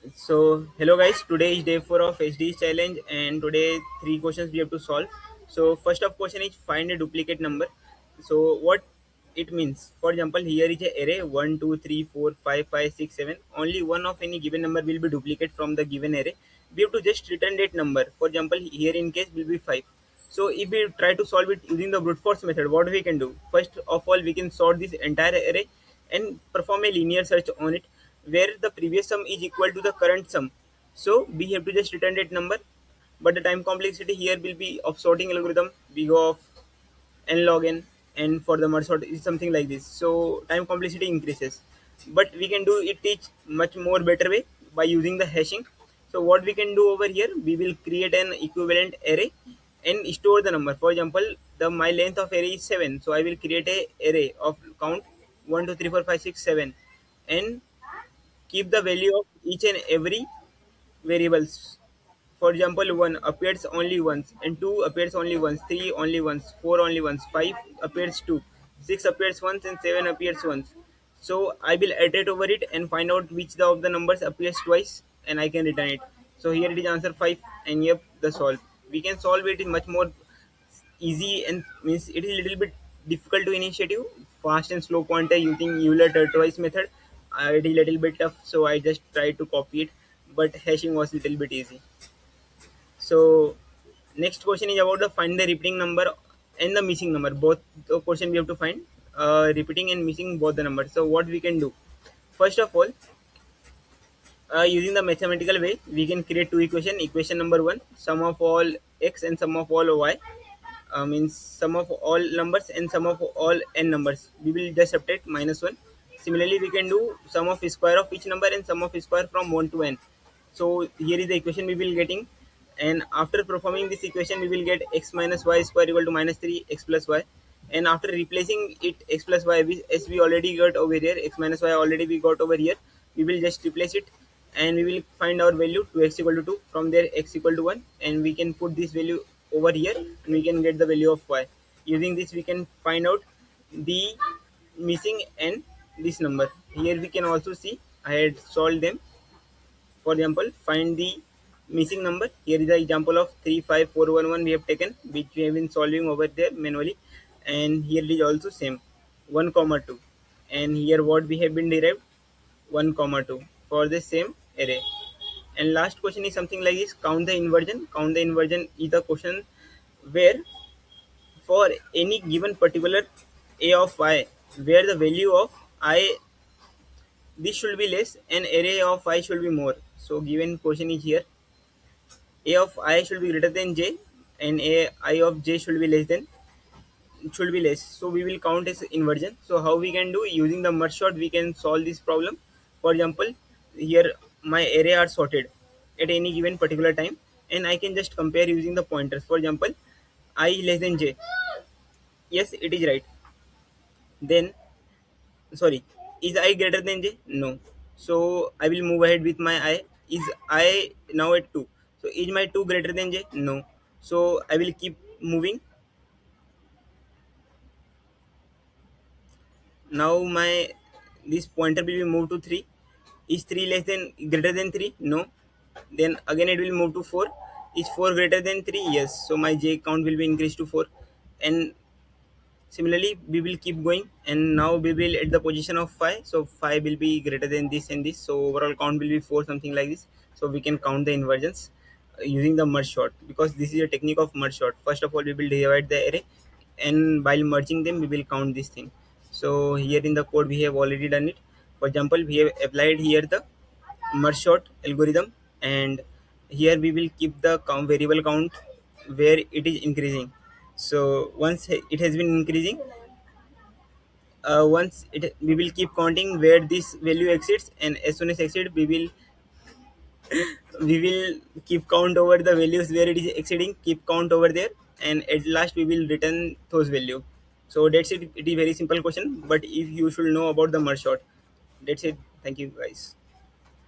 So, hello guys, today is day 4 of SDE challenge and today three questions we have to solve. So, first of question is find a duplicate number. So, what it means? For example, here is a array 1, 2, 3, 4, 5, 5, 6, 7. Only one of any given number will be duplicate from the given array. We have to just return that number. For example, here in case will be 5. So, if we try to solve it using the brute force method, what we can do? First of all, we can sort this entire array and perform a linear search on it where the previous sum is equal to the current sum. So we have to just return that number. But the time complexity here will be of sorting algorithm. We go of n log n, and for the merge sort is something like this. So time complexity increases. But we can do it each much more better way by using the hashing. So what we can do over here, we will create an equivalent array and store the number. For example, the my length of array is 7. So I will create a array of count 1, 2, 3, 4, 5, 6, 7 and keep the value of each and every variables. For example, 1 appears only once, and 2 appears only once, 3 only once, 4 only once, 5 appears 2, 6 appears once, and 7 appears once. So I will iterate over it and find out which of the numbers appears twice, and I can return it. So here it is answer 5, and yep, the solve. We can solve it in much more easy and means it is a little bit difficult to initiative fast and slow pointer using Euler Tortoise method. It is a little bit tough, so I just tried to copy it, but hashing was a little bit easy. So next question is about the find the repeating number and the missing number. Both the question we have to find repeating and missing both the numbers. So what we can do? First of all, using the mathematical way, we can create two equation. Equation number one, sum of all x and sum of all y, means sum of all numbers and sum of all n numbers. We will just subtract minus 1. Similarly, we can do sum of square of each number and sum of square from 1 to n. So here is the equation we will getting, and after performing this equation we will get x minus y square equal to minus 3 x plus y, and after replacing it x plus y as we already got over here, x minus y already we got over here, we will just replace it and we will find our value 2x equal to 2. From there x equal to 1, and we can put this value over here and we can get the value of y. Using this we can find out the missing and this number. Here we can also see I had solved them. For example, find the missing number. Here is the example of 35411 we have taken, which we have been solving over there manually, and here it is also same 1 comma 2, and here what we have been derived 1 comma 2 for the same array. And last question is something like this: count the inversion. Count the inversion is the question where for any given particular a of I, where the value of I this should be less and array of I should be more. So given question is here, a of I should be greater than j and a I of j should be less. So we will count as inversion. So how we can do? Using the merge sort we can solve this problem. For example, here my array are sorted at any given particular time, and I can just compare using the pointers. For example, I less than j. Yes, it is right. Then sorry, is I greater than j? No. So I will move ahead with my I. Is I now at 2? So is my 2 greater than j? No. So I will keep moving. Now my this pointer will be moved to 3. Is 3 less than greater than 3? No. Then again it will move to 4. Is 4 greater than 3? Yes. So my j count will be increased to 4. And similarly, we will keep going, and now we will at the position of 5. So 5 will be greater than this and this. So overall count will be 4, something like this. So we can count the inversions using the merge sort, because this is a technique of merge sort. First of all, we will divide the array, and while merging them, we will count this thing. So here in the code, we have already done it. For example, we have applied here the merge sort algorithm, and here we will keep the variable count where it is increasing. So once it has been increasing, once it we will keep counting where this value exceeds, and as soon as exceed we will keep count over the values where it is exceeding, keep count over there, and at last we will return those value. So that's it. It is very simple question, but if you should know about the merge sort. That's it. Thank you guys.